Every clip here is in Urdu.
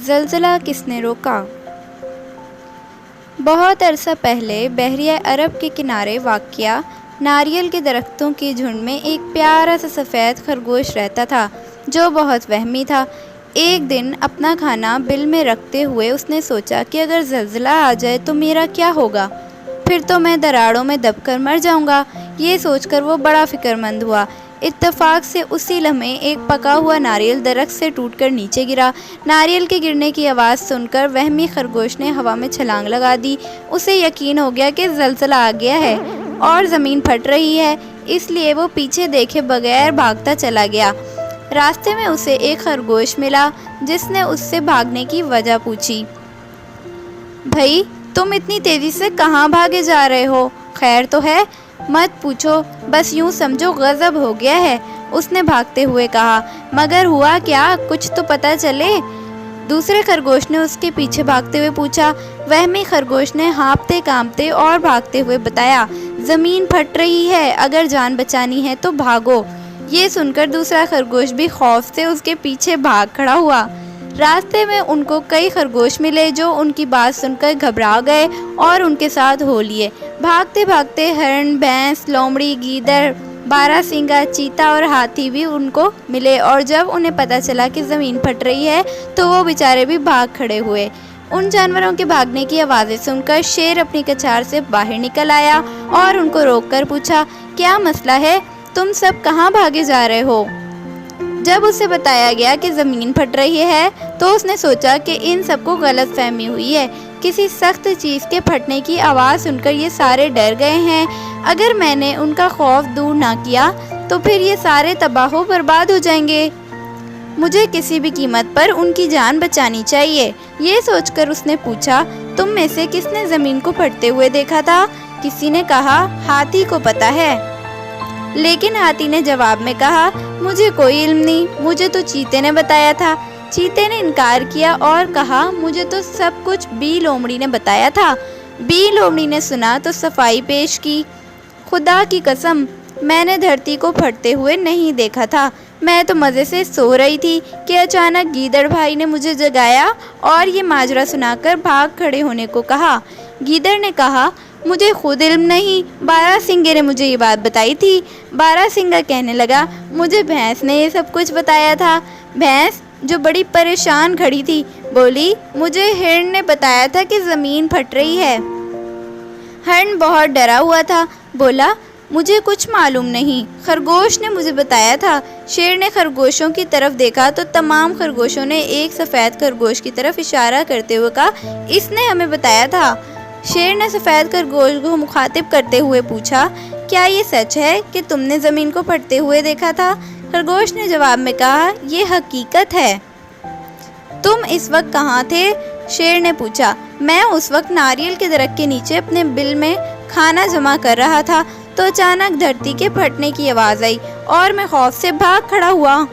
زلزلہ کس نے روکا؟ بہت عرصہ پہلے بحیرہ عرب کے کنارے واقع ناریل کے درختوں کے جھنڈ میں ایک پیارا سا سفید خرگوش رہتا تھا جو بہت وہمی تھا۔ ایک دن اپنا کھانا بل میں رکھتے ہوئے اس نے سوچا کہ اگر زلزلہ آ جائے تو میرا کیا ہوگا؟ پھر تو میں دراڑوں میں دب کر مر جاؤں گا۔ یہ سوچ کر وہ بڑا فکر مند ہوا۔ اتفاق سے اسی لمحے ایک پکا ہوا ناریل درخت سے ٹوٹ کر نیچے گرا۔ ناریل کے گرنے کی آواز سن کر وہمی خرگوش نے ہوا میں چھلانگ لگا دی۔ اسے یقین ہو گیا کہ زلزلہ آ گیا ہے اور زمین پھٹ رہی ہے، اس لیے وہ پیچھے دیکھے بغیر بھاگتا چلا گیا۔ راستے میں اسے ایک خرگوش ملا جس نے اس سے بھاگنے کی وجہ پوچھی۔ بھائی، تم اتنی تیزی سے کہاں بھاگے جا رہے ہو؟ خیر تو ہے؟ مت پوچھو، بس یوں سمجھو غضب ہو گیا ہے، اس نے بھاگتے ہوئے کہا۔ مگر ہوا کیا؟ کچھ تو پتہ چلے۔ دوسرے خرگوش نے اس کے پیچھے بھاگتے ہوئے پوچھا۔ وہمی خرگوش نے ہانپتے کانپتے اور بھاگتے ہوئے بتایا، زمین پھٹ رہی ہے، اگر جان بچانی ہے تو بھاگو۔ یہ سن کر دوسرا خرگوش بھی خوف سے اس کے پیچھے بھاگ کھڑا ہوا۔ راستے میں ان کو کئی خرگوش ملے جو ان کی بات سن کر گھبرا گئے اور ان کے ساتھ ہو لیے۔ بھاگتے بھاگتے ہرن، بھینس، لومڑی، گیدڑ، بارہ سینگا، چیتا اور ہاتھی بھی ان کو ملے، اور جب انہیں پتہ چلا کہ زمین پھٹ رہی ہے تو وہ بیچارے بھی بھاگ کھڑے ہوئے۔ ان جانوروں کے بھاگنے کی آوازیں سن کر شیر اپنی کچھار سے باہر نکل آیا اور ان کو روک کر پوچھا، کیا مسئلہ ہے؟ تم سب کہاں بھاگے جا رہے ہو؟ جب اسے بتایا گیا کہ زمین پھٹ رہی ہے تو اس نے سوچا کہ ان سب کو غلط فہمی ہوئی ہے۔ کسی سخت چیز کے پھٹنے کی آواز سن کر یہ سارے ڈر گئے ہیں۔ اگر میں نے ان کا خوف دور نہ کیا تو پھر یہ سارے تباہ و برباد ہو جائیں گے۔ مجھے کسی بھی قیمت پر ان کی جان بچانی چاہیے۔ یہ سوچ کر اس نے پوچھا، تم میں سے کس نے زمین کو پھٹتے ہوئے دیکھا تھا؟ کسی نے کہا، ہاتھی کو پتہ ہے۔ لیکن ہاتھی نے جواب میں کہا، مجھے کوئی علم نہیں، مجھے تو چیتے نے بتایا تھا۔ چیتے نے انکار کیا اور کہا، مجھے تو سب کچھ بی لومڑی نے بتایا تھا۔ بی لومڑی نے سنا تو صفائی پیش کی، خدا کی قسم، میں نے دھرتی کو پھٹتے ہوئے نہیں دیکھا تھا، میں تو مزے سے سو رہی تھی کہ اچانک گیدڑ بھائی نے مجھے جگایا اور یہ ماجرا سنا کر بھاگ کھڑے ہونے کو کہا۔ گیدڑ نے کہا، مجھے خود علم نہیں، بارہ سنگے نے مجھے یہ بات بتائی تھی۔ بارہ سنگا کہنے لگا، مجھے بھینس نے یہ سب کچھ بتایا تھا۔ بھینس، جو بڑی پریشان کھڑی تھی، بولی، مجھے ہرن نے بتایا تھا کہ زمین پھٹ رہی ہے۔ ہرن بہت ڈرا ہوا تھا، بولا، مجھے کچھ معلوم نہیں، خرگوش نے مجھے بتایا تھا۔ شیر نے خرگوشوں کی طرف دیکھا تو تمام خرگوشوں نے ایک سفید خرگوش کی طرف اشارہ کرتے ہوئے کہا، اس نے ہمیں بتایا تھا۔ شیر نے سفید خرگوش کو مخاطب کرتے ہوئے پوچھا، کیا یہ سچ ہے کہ تم نے زمین کو پھٹتے ہوئے دیکھا تھا؟ خرگوش نے جواب میں کہا، یہ حقیقت ہے۔ تم اس وقت کہاں تھے؟ شیر نے پوچھا۔ میں اس وقت ناریل کے درخت کے نیچے اپنے بل میں کھانا جمع کر رہا تھا تو اچانک دھرتی کے پھٹنے کی آواز آئی اور میں خوف سے بھاگ کھڑا ہوا۔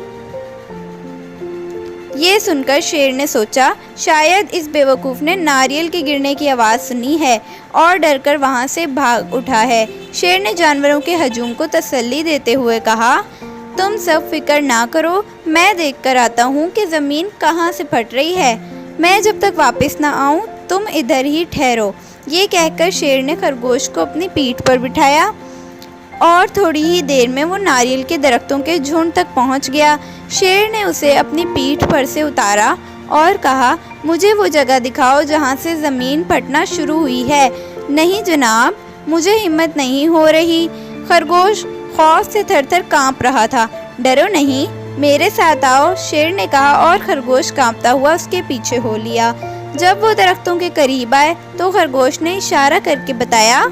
یہ سن کر شیر نے سوچا، شاید اس بیوقوف نے ناریل کے گرنے کی آواز سنی ہے اور ڈر کر وہاں سے بھاگ اٹھا ہے۔ شیر نے جانوروں کے ہجوم کو تسلی دیتے ہوئے کہا، تم سب فکر نہ کرو، میں دیکھ کر آتا ہوں کہ زمین کہاں سے پھٹ رہی ہے۔ میں جب تک واپس نہ آؤں تم ادھر ہی ٹھہرو۔ یہ کہہ کر شیر نے خرگوش کو اپنی پیٹھ پر بٹھایا اور تھوڑی ہی دیر میں وہ ناریل کے درختوں کے جھنڈ تک پہنچ گیا۔ شیر نے اسے اپنی پیٹھ پر سے اتارا اور کہا، مجھے وہ جگہ دکھاؤ جہاں سے زمین پھٹنا شروع ہوئی ہے۔ نہیں جناب، مجھے ہمت نہیں ہو رہی۔ خرگوش خوف سے تھر تھر کانپ رہا تھا۔ ڈرو نہیں، میرے ساتھ آؤ، شیر نے کہا اور خرگوش کانپتا ہوا اس کے پیچھے ہو لیا۔ جب وہ درختوں کے قریب آئے تو خرگوش نے اشارہ کر کے بتایا،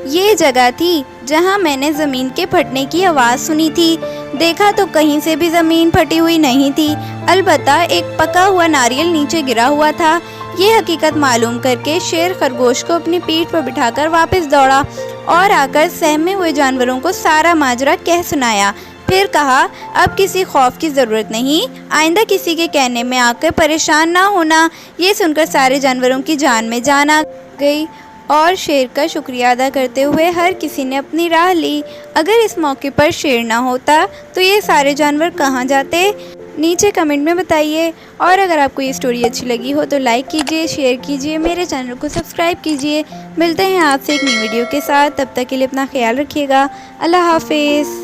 یہ جگہ تھی جہاں میں نے زمین کے پھٹنے کی آواز سنی تھی۔ دیکھا تو کہیں سے بھی زمین پھٹی ہوئی نہیں تھی، البتہ ایک پکا ہوا ناریل نیچے گرا ہوا تھا۔ یہ حقیقت معلوم کر کے شیر خرگوش کو اپنی پیٹھ پر بٹھا کر واپس دوڑا اور آ کر سہمے ہوئے جانوروں کو سارا ماجرا کہہ سنایا۔ پھر کہا، اب کسی خوف کی ضرورت نہیں، آئندہ کسی کے کہنے میں آ کر پریشان نہ ہونا۔ یہ سن کر سارے جانوروں کی جان میں جان آ گئی اور شیر کا شکریہ ادا کرتے ہوئے ہر کسی نے اپنی راہ لی۔ اگر اس موقع پر شیر نہ ہوتا تو یہ سارے جانور کہاں جاتے؟ نیچے کمنٹ میں بتائیے، اور اگر آپ کو یہ سٹوری اچھی لگی ہو تو لائک کیجیے، شیئر کیجیے، میرے چینل کو سبسکرائب کیجیے۔ ملتے ہیں آپ سے ایک نئی ویڈیو کے ساتھ، تب تک کے لیے اپنا خیال رکھیے گا۔ اللہ حافظ۔